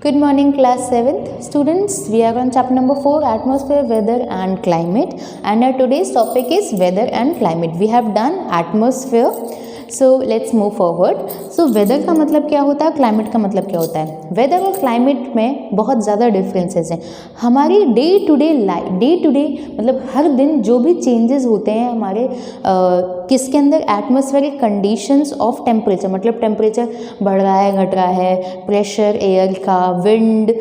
Good morning, class 7th. Students, we are on chapter number 4, Atmosphere, Weather and Climate. And our today's topic is Weather and Climate. We have done Atmosphere. So let's move forward. So weather का मतलब क्या होता है, climate का मतलब क्या होता है? वेदर और क्लाइमेट में बहुत ज़्यादा डिफरेंसेस हैं. हमारी डे टू डे मतलब हर दिन जो भी चेंजेस होते हैं हमारे किसके अंदर, एटमॉस्फेरिक कंडीशंस ऑफ टेम्परेचर, मतलब टेम्परेचर बढ़ रहा है, घट रहा है, प्रेशर एयर का, wind,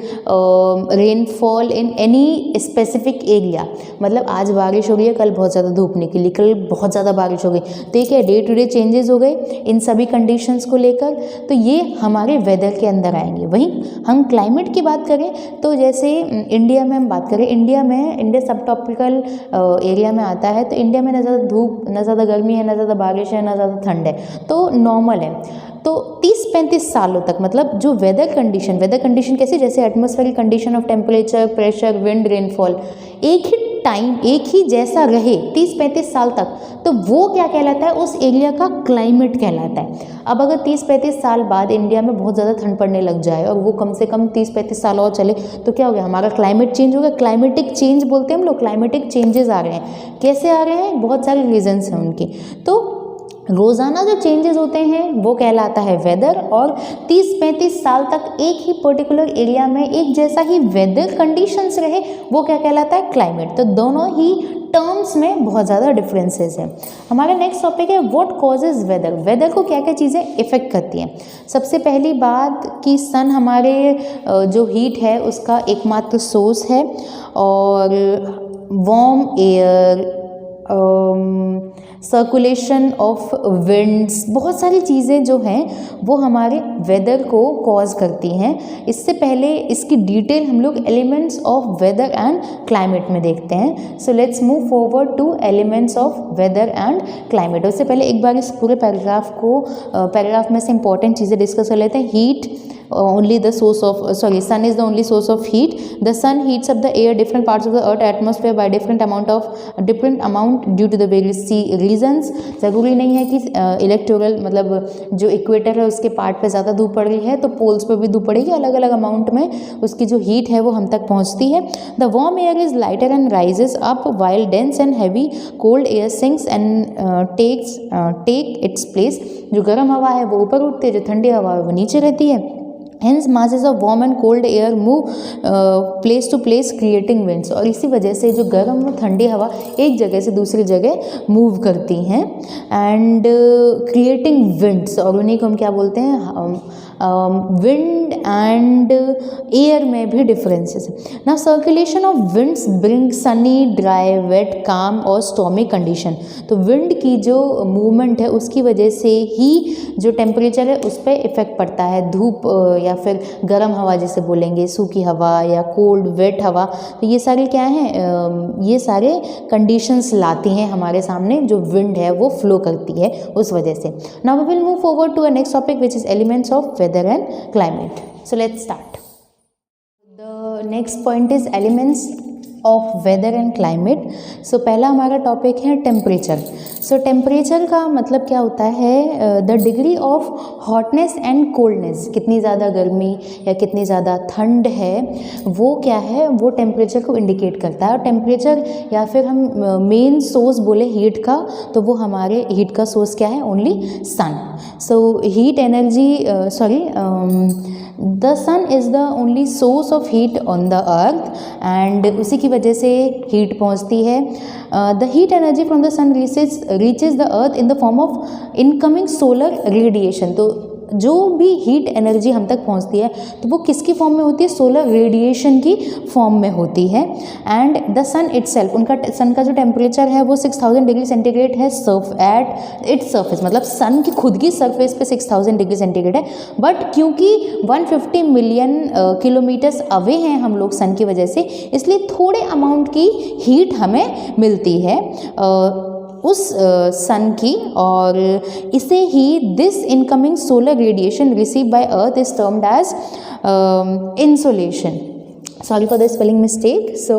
rainfall in any specific area. मतलब आज बारिश हो रही है, कल बहुत ज़्यादा धूप निकली, कल बहुत ज़्यादा बारिश हो गई. तो ये क्या डे टू डे चेंजेस हो गए इन सभी कंडीशंस को लेकर, तो ये हमारे वेदर के अंदर आएंगे. वहीं हम क्लाइमेट की बात करें तो जैसे इंडिया में हम बात करें, इंडिया सब ट्रॉपिकल एरिया में आता है. तो इंडिया में ना ज़्यादा धूप, ना ज़्यादा गर्मी है, ना ज़्यादा बारिश है, ना ज़्यादा ठंड है, तो नॉर्मल है. तो 30-35 सालों तक मतलब जो वेदर कंडीशन कैसी, जैसे atmospheric condition of temperature, pressure, wind, rainfall एक ही टाइम, एक ही जैसा रहे 30-35 साल तक, तो वो क्या कहलाता है, उस एरिया का क्लाइमेट कहलाता है. अब अगर 30-35 साल बाद इंडिया में बहुत ज़्यादा ठंड पड़ने लग जाए और वो कम से कम 30-35 साल और चले, तो क्या हो गया, हमारा क्लाइमेट चेंज हो गया. क्लाइमेटिक चेंज बोलते हैं हम लोग, क्लाइमेटिक चेंजेस आ रहे हैं. कैसे आ रहे हैं, बहुत सारे रीजन्स हैं उनके. तो रोज़ाना जो चेंजेस होते हैं वो कहलाता है वेदर, और 30-35 साल तक एक ही पर्टिकुलर एरिया में एक जैसा ही वेदर कंडीशंस रहे, वो क्या कहलाता है, क्लाइमेट. तो दोनों ही टर्म्स में बहुत ज़्यादा डिफरेंसेस हैं. हमारा नेक्स्ट टॉपिक है व्हाट कॉजेज वेदर. वेदर को क्या क्या चीज़ें इफ़ेक्ट करती हैं. सबसे पहली बात कि सन हमारे जो हीट है उसका एकमात्र सोर्स है, और warm air, circulation of winds, बहुत सारी चीज़ें जो हैं वो हमारे वेदर को कॉज करती हैं. इससे पहले इसकी डिटेल हम लोग elements of weather and climate में देखते हैं. So let's move forward to elements of weather and climate. उससे पहले एक बार इस पूरे पैराग्राफ में से इंपॉर्टेंट चीज़ें डिस्कस कर लेते हैं. Heat, only the source of sun is the only source of heat. The sun heats up the air, different parts of the earth atmosphere by different amount due to the various reasons. ज़रूरी नहीं है कि electoral मतलब जो equator है उसके part पे ज़्यादा धूप पड़ रही है तो पोल्स पे भी धूप पड़ेगी. अलग अलग अमाउंट में उसकी जो हीट है वो हम तक पहुंचती है. The warm air is lighter and rises up while dense and heavy cold air sinks and take its place. जो गर्म हवा है वो ऊपर उठती है, जो ठंडी हवा है वो नीचे रहती है. Hence masses of warm and cold air move place to place creating winds. और इसी वजह से जो गर्म और ठंडी हवा एक जगह से दूसरी जगह मूव करती हैं एंड क्रिएटिंग विंड्स. और उन्हीं को हम क्या बोलते हैं, विंड एंड एयर में भी डिफरेंसेस है. Now circulation of winds bring sunny, dry, wet, calm और स्टॉर्मी कंडीशन. तो विंड की जो मूवमेंट है उसकी वजह से ही जो टेम्परेचर है उस पर इफेक्ट पड़ता है. धूप या फिर गर्म हवा जिसे बोलेंगे, सूखी हवा या कोल्ड वेट हवा, तो ये सारे क्या हैं, ये सारे कंडीशंस लाती हैं हमारे सामने. जो विंड है वो फ्लो करती है उस वजह से. Now we will move forward to a next topic which is elements of weather and climate. So let's start. The next point is elements of weather and climate. So पहला हमारा topic है temperature. सो temperature का मतलब क्या होता है, the degree of hotness and coldness. कितनी ज़्यादा गर्मी या कितनी ज़्यादा ठंड है वो क्या है, वो टेम्परेचर को इंडिकेट करता है. और टेम्परेचर या फिर हम मेन सोर्स बोले हीट का, तो वो हमारे हीट का सोर्स क्या है, only sun. So heat energy the sun is the only source of heat on the earth, and उसी की वजह से हीट पहुंचती है. The heat energy from the sun reaches the earth in the form of incoming solar radiation. तो जो भी heat energy हम तक पहुंचती है तो वो किसकी फॉर्म में होती है, सोलर रेडिएशन की फॉर्म में होती है. एंड द सन इटसेल्फ, उनका सन का जो टेम्परेचर है वो 6000 डिग्री सेंटीग्रेड है एट इट्स सरफेस. मतलब सन की खुद की सरफेस पे 6000 डिग्री सेंटीग्रेड है, बट क्योंकि 150 मिलियन किलोमीटर्स अवे हैं हम लोग सन की वजह से, इसलिए थोड़े अमाउंट की हीट हमें मिलती है उस सन की. और इसे ही this incoming solar radiation receive by earth is termed as insolation. Sorry for the spelling mistake. So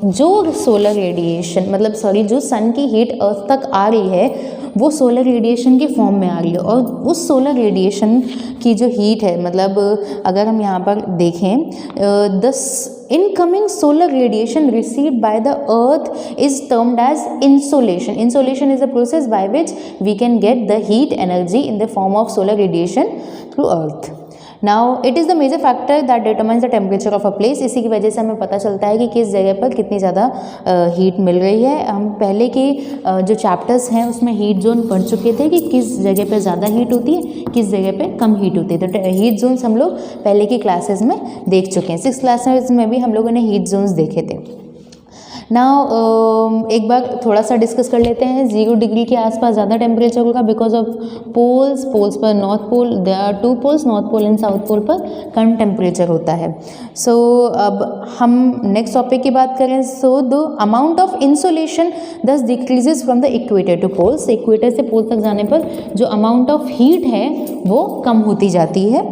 जो सोलर रेडिएशन मतलब जो सन की हीट अर्थ तक आ रही है वो सोलर रेडिएशन के फॉर्म में आ रही है। और उस सोलर रेडिएशन की जो हीट है, मतलब अगर हम यहाँ पर देखें, the incoming solar radiation received by the earth is termed as insolation. Insolation is a process by which we can get the heat energy in the form of solar radiation through earth. Now it is the major factor that determines the temperature of a place. इसी की वजह से हमें पता चलता है कि किस जगह पर कितनी ज़्यादा हीट मिल रही है। हम पहले के जो चैप्टर्स हैं उसमें हीट जोन पढ़ चुके थे कि किस जगह पे ज़्यादा हीट होती है, किस जगह पे कम हीट होती है। तो हीट जोन्स हम लोग पहले की क्लासेस में देख चुके हैं। 6th क्लासेस में भी हम लोगों ने हीट जोन्स देखे थे। नाउ एक बार थोड़ा सा डिस्कस कर लेते हैं। 0 डिग्री के आसपास ज़्यादा टेम्परेचर होगा बिकॉज ऑफ पोल्स पर north pole, there are 2 poles, north pole and south pole पर कम टेम्परेचर होता है। सो अब हम नेक्स्ट टॉपिक की बात करें। So the amount of insolation thus decreases from the equator to poles. Equator से पोल तक जाने पर जो अमाउंट ऑफ हीट है वो कम होती जाती है।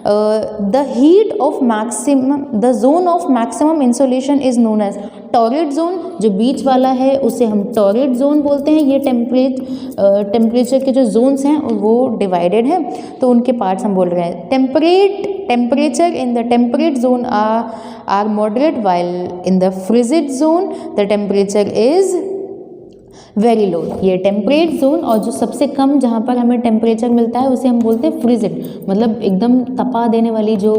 The heat of maximum, the zone of maximum insolation is known as torrid zone. जो बीच वाला है उसे हम टॉरिड जोन बोलते हैं। ये टेम्परेचर के जो जोन्स हैं वो डिवाइडेड हैं, तो उनके पार्ट्स हम बोल रहे हैं। Temperature in the temperate zone are moderate, while in the frigid zone the temperature is very low. ये टेम्परेट जोन और जो सबसे कम जहाँ पर हमें टेम्परेचर मिलता है उसे हम बोलते हैं फ्रिजिड, मतलब एकदम तपा देने वाली जो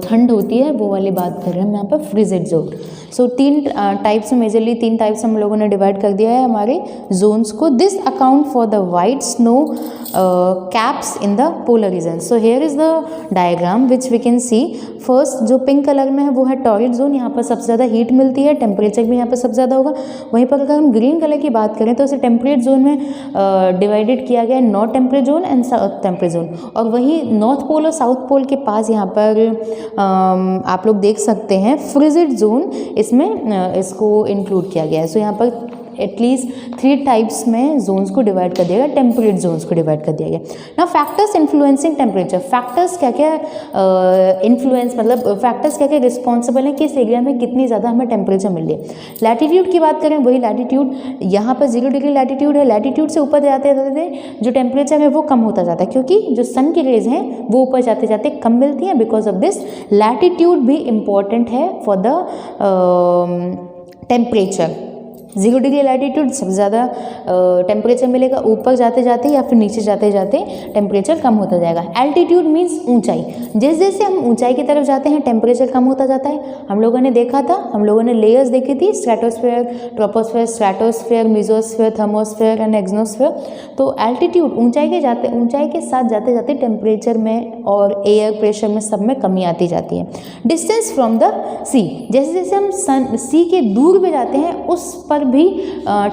ठंड होती है वो वाली बात कर रहे हैं हम यहाँ पर, फ्रिजिड जोन। सो 3 टाइप्स में, मेजरली 3 टाइप्स हम लोगों ने डिवाइड कर दिया है हमारे जोन्स को। This account for the white snow caps in the polar region. So here is the diagram which we can see. First जो पिंक कलर में है वो है टॉरिड जोन, यहाँ पर सबसे ज़्यादा हीट मिलती है, टेम्परेचर भी यहाँ पर सबसे ज़्यादा होगा। वहीं पर अगर हम ग्रीन कलर की बात करें तो उसे टेम्परेट जोन में डिवाइडेड किया गया है, north temperate zone and south temperate zone. और वहीं नॉर्थ पोल और साउथ पोल के पास यहाँ पर आप लोग देख सकते हैं फ्रिजिड जोन, इसमें इसको इंक्लूड किया गया है। सो यहाँ पर एटलीस्ट 3 टाइप्स में जोन्स को डिवाइड कर दिया गया, टेम्परेट जोन्स को डिवाइड कर दिया गया। ना फैक्टर्स इन्फ्लुएंसिंग टेम्परेचर, फैक्टर्स क्या क्या इन्फ्लुएंस, मतलब फैक्टर्स क्या क्या रिस्पॉन्सिबल हैं किस एरिया में कितनी ज़्यादा हमें टेम्परेचर मिल रही है। लैटीट्यूड की बात करें, वही लैटीट्यूड, यहाँ पर 0 डिग्री लैटीट्यूड है। लैटीट्यूड से ऊपर जाते जाते जो टेम्परेचर है वो कम होता जाता है, क्योंकि जो सन की रेज हैं वो ऊपर जाते जाते कम मिलती हैं। बिकॉज ऑफ दिस लैटीट्यूड भी इम्पॉर्टेंट है for the temperature. 0 degree latitude सबसे ज़्यादा टेम्परेचर मिलेगा, ऊपर जाते जाते या फिर नीचे जाते जाते टेम्परेचर कम होता जाएगा। एल्टीट्यूड मीन्स ऊंचाई, जैसे जैसे हम ऊंचाई की तरफ जाते हैं टेम्परेचर कम होता जाता है। हम लोगों ने देखा था, हम लोगों ने लेयर्स देखी थी, stratosphere, troposphere, stratosphere, mesosphere, thermosphere and exosphere. तो एल्टीट्यूड ऊंचाई के साथ जाते जाते टेम्परेचर में और एयर प्रेशर में सब में कमी आती जाती है। डिस्टेंस फ्रॉम द सी, जैसे जैसे हम सी के दूर भी जाते हैं उस पर भी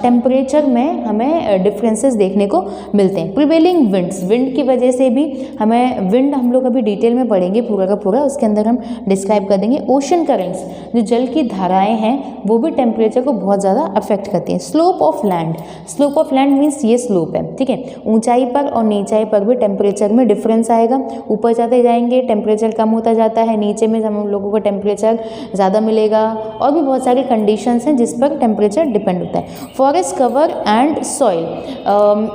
टेम्परेचर में हमें डिफरेंसेस देखने को मिलते हैं। प्रिवेलिंग विंड्स, विंड की वजह से भी हमें, विंड हम लोग अभी डिटेल में पढ़ेंगे पूरा का पूरा, उसके अंदर हम डिस्क्राइब कर देंगे। ओशन करेंट्स, जो जल की धाराएं हैं वो भी टेम्परेचर को बहुत ज़्यादा अफेक्ट करती हैं। Slope of land, slope of land means ये स्लोप है, ठीक है। ऊंचाई पर और नीचाई पर भी टेम्परेचर में डिफरेंस आएगा। ऊपर जाते जाएंगे टेम्परेचर कम होता जाता है, नीचे में हम लोगों को टेम्परेचर ज़्यादा मिलेगा। और भी बहुत सारी कंडीशंस हैं जिस पर टेम्परेचर डिपेंड होता है। Forest cover and soil,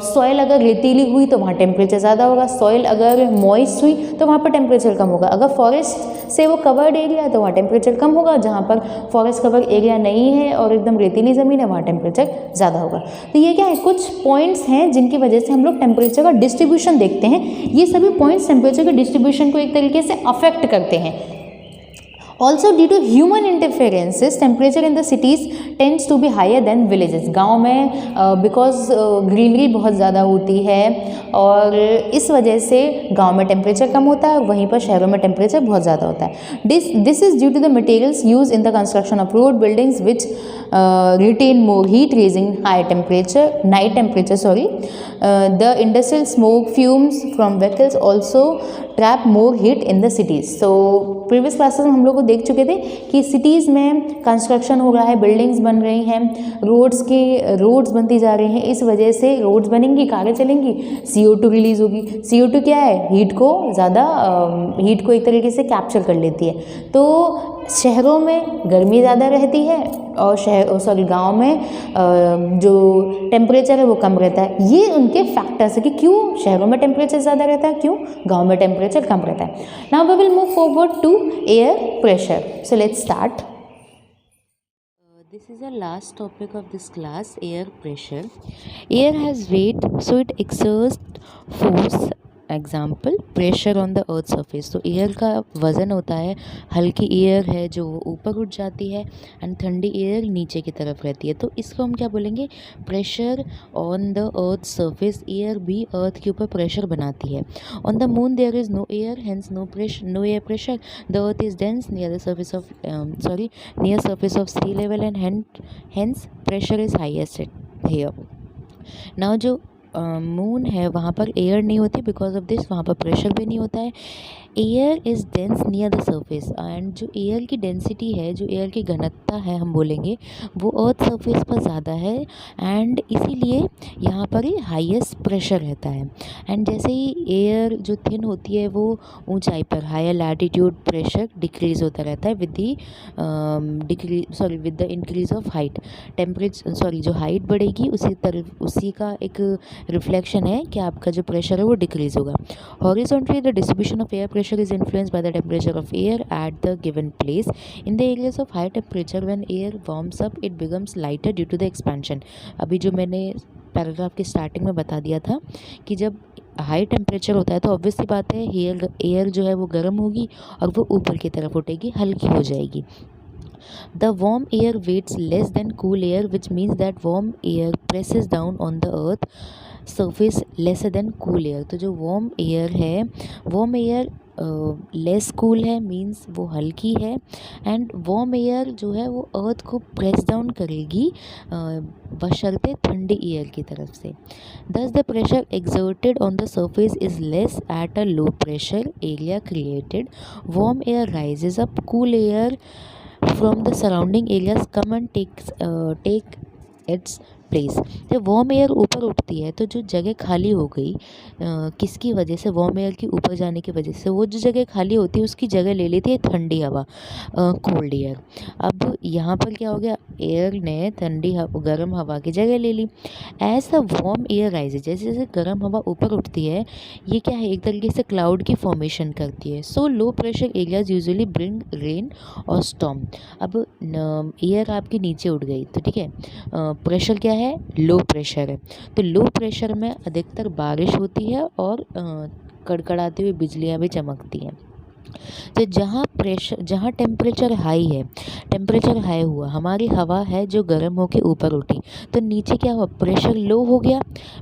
soil अगर रेतीली हुई तो वहाँ टेम्परेचर ज़्यादा होगा, सॉइल अगर मॉइस्ट हुई तो वहाँ पर टेम्परेचर कम होगा। अगर फॉरेस्ट से वो कवर्ड एरिया है तो वहाँ टेम्परेचर कम होगा, जहाँ पर फॉरेस्ट कवर एरिया नहीं है और एकदम रेतीली ज़मीन है वहाँ टेम्परेचर ज़्यादा होगा। तो ये क्या है, कुछ पॉइंट्स हैं जिनकी वजह से हम लोग टेम्परेचर का डिस्ट्रीब्यूशन देखते हैं। ये सभी पॉइंट्स टेम्परेचर के डिस्ट्रीब्यूशन को एक तरीके से अफेक्ट करते हैं। Also due to human interferences, temperature in the cities tends to be higher than villages. गाँव में because ग्रीनरी बहुत ज़्यादा होती है और इस वजह से गाँव में टेम्परेचर कम होता है, वहीं पर शहरों में टेम्परेचर बहुत ज़्यादा होता है। This is due to the materials used in the construction of road buildings which retain more heat, raising night temperature. The industrial smoke fumes from vehicles also trap more heat in the cities. So previous classes में हम लोग को देख चुके थे कि cities में construction हो रहा है, बिल्डिंग्स बन रही हैं, रोड्स बनती जा रही हैं, इस वजह से रोड्स बनेंगी, कारें चलेंगी, CO2 रिलीज़ होगी। CO2 क्या है, हीट को एक तरीके से कैप्चर कर लेती है। तो शहरों में गर्मी ज़्यादा रहती है और गांव में जो टेम्परेचर है वो कम रहता है। ये उनके फैक्टर्स है कि क्यों शहरों में टेम्परेचर ज़्यादा रहता है, क्यों गांव में टेम्परेचर कम रहता है। Now we will move forward to air pressure. So let's start. This is the last topic of this class, air pressure. Air has weight, so it exerts force. Example pressure on the earth surface. तो air का वज़न होता है, हल्की air है जो ऊपर उठ जाती है एंड ठंडी एयर नीचे की तरफ रहती है। तो इसको हम क्या बोलेंगे, pressure on the earth surface. Air भी अर्थ के ऊपर प्रेशर बनाती है। On the moon there is no air, hence no air pressure. The earth is dense near the surface of sea level and hence pressure is highest here. Now जो moon है वहाँ पर air नहीं होती, because of this वहाँ पर pressure भी नहीं होता है। Air is dense near the surface and जो एयर की डेंसिटी है, जो एयर की घनत्व है हम बोलेंगे, वो अर्थ सरफेस पर ज़्यादा है एंड इसीलिए यहाँ पर ही हाईएस्ट प्रेशर रहता है। एंड जैसे ही एयर जो थिन होती है वो ऊंचाई पर, हायर लैटिट्यूड, प्रेशर डिक्रीज़ होता रहता है with the increase of height. जो हाइट बढ़ेगी उसी का एक रिफ्लेक्शन है कि आपका जो प्रेशर है वो डिक्रीज़ होगा। Horizontally the distribution of air pressure is influenced by the temperature of air at the given place. In the areas of high temperature, when air warms up, it becomes lighter due to the expansion. अभी जो मैंने paragraph की starting में बता दिया था कि जब हाई टेम्परेचर होता है तो ऑब्वियसली बात है एयर जो है वो गर्म होगी और वो ऊपर की तरफ उठेगी, हल्की हो जाएगी। The warm air weighs less than cool air, which means that warm air presses down on the earth surface lesser than cool air. तो जो warm air लेस कूल है, मीन्स वो हल्की है एंड वार्म एयर जो है वो अर्थ को प्रेस डाउन करेगी बशर्ते ठंडी एयर की तरफ से। Thus the pressure exerted on the surface is less at a low pressure area created. Warm air rises up, cool air from the surrounding areas come and take its place. जब warm air ऊपर उठती है तो जो जगह खाली हो गई किसकी वजह से, वार्म एयर की ऊपर जाने की वजह से, वो जो जगह खाली होती है उसकी जगह ले लेती है ठंडी हवा, कोल्ड एयर। अब यहाँ पर क्या हो गया, एयर ने गर्म हवा की जगह ले ली। As the warm air rises, जैसे जैसे गर्म हवा ऊपर उठती है ये क्या है, एक तरीके से क्लाउड की फॉर्मेशन करती है। So low pressure areas usually bring rain और स्टॉर्म। अब एयर आपकी नीचे उठ गई तो ठीक है, प्रेशर क्या है, लो प्रेशर है, तो लो प्रेशर में अधिकतर बारिश होती है और कड़कड़ाती हुई बिजलियां भी चमकती हैं। तो जहाँ टेम्परेचर हाई हुआ, हमारी हवा है जो गर्म होकर ऊपर उठी, तो नीचे क्या हुआ, प्रेशर लो हो गया।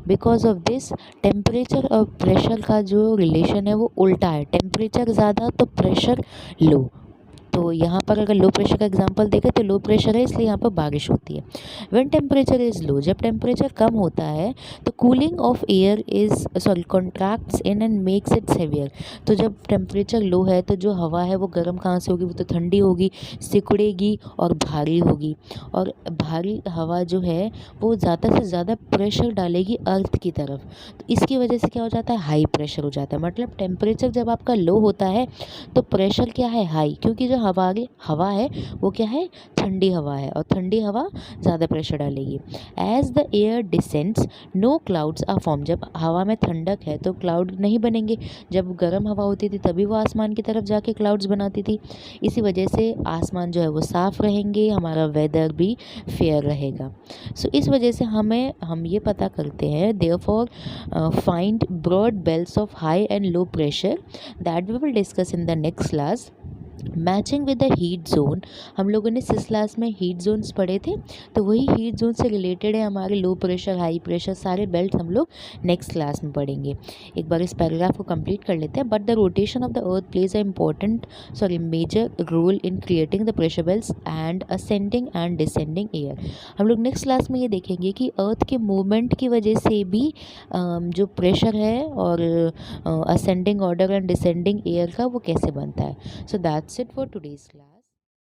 बिकॉज ऑफ दिस टेम्परेचर और प्रेशर का जो रिलेशन है वो उल्टा है, टेम्परेचर ज़्यादा तो प्रेशर लो। तो यहाँ पर अगर लो प्रेशर का एग्जांपल देखें तो लो प्रेशर है इसलिए यहाँ पर बारिश होती है। व्हेन टेम्परेचर इज़ लो, जब टेम्परेचर कम होता है तो cooling of air contracts in and makes it's heavier. तो जब टेम्परेचर लो है तो जो हवा है वो गर्म कहाँ से होगी, वो तो ठंडी होगी, सिकुड़ेगी और भारी होगी, और भारी हवा जो है वो ज़्यादा से ज़्यादा प्रेशर डालेगी अर्थ की तरफ। तो इसकी वजह से क्या हो जाता है, हाई प्रेशर हो जाता है। मतलब टेम्परेचर जब आपका लो होता है तो प्रेशर क्या है, हाई, क्योंकि जो हवा है वो क्या है, ठंडी हवा है और ठंडी हवा ज़्यादा प्रेशर डालेगी। As the air descends no clouds are form. जब हवा में ठंडक है तो क्लाउड नहीं बनेंगे, जब गर्म हवा होती थी तभी वो आसमान की तरफ जाके क्लाउड्स बनाती थी। इसी वजह से आसमान जो है वो साफ़ रहेंगे, हमारा वेदर भी फेयर रहेगा। सो इस वजह से हम ये पता करते हैं, therefore find broad belts of high and low pressure that we will discuss in the next class. Matching with the heat zone, हम लोगों ने सिक्स क्लास में हीट जोन्स पढ़े थे, तो वही हीट जोन से रिलेटेड है हमारे लो प्रेशर, हाई प्रेशर, सारे बेल्ट हम लोग नेक्स्ट क्लास में पढ़ेंगे। एक बार इस पैराग्राफ को कंप्लीट कर लेते हैं। But the rotation of the earth plays a important major role in creating the pressure belts and ascending and descending air. हम लोग नेक्स्ट क्लास में ये देखेंगे कि अर्थ के मूवमेंट की वजह से भी जो प्रेशर है और ascending order and descending air का वो कैसे बनता है। So that's it for today's class.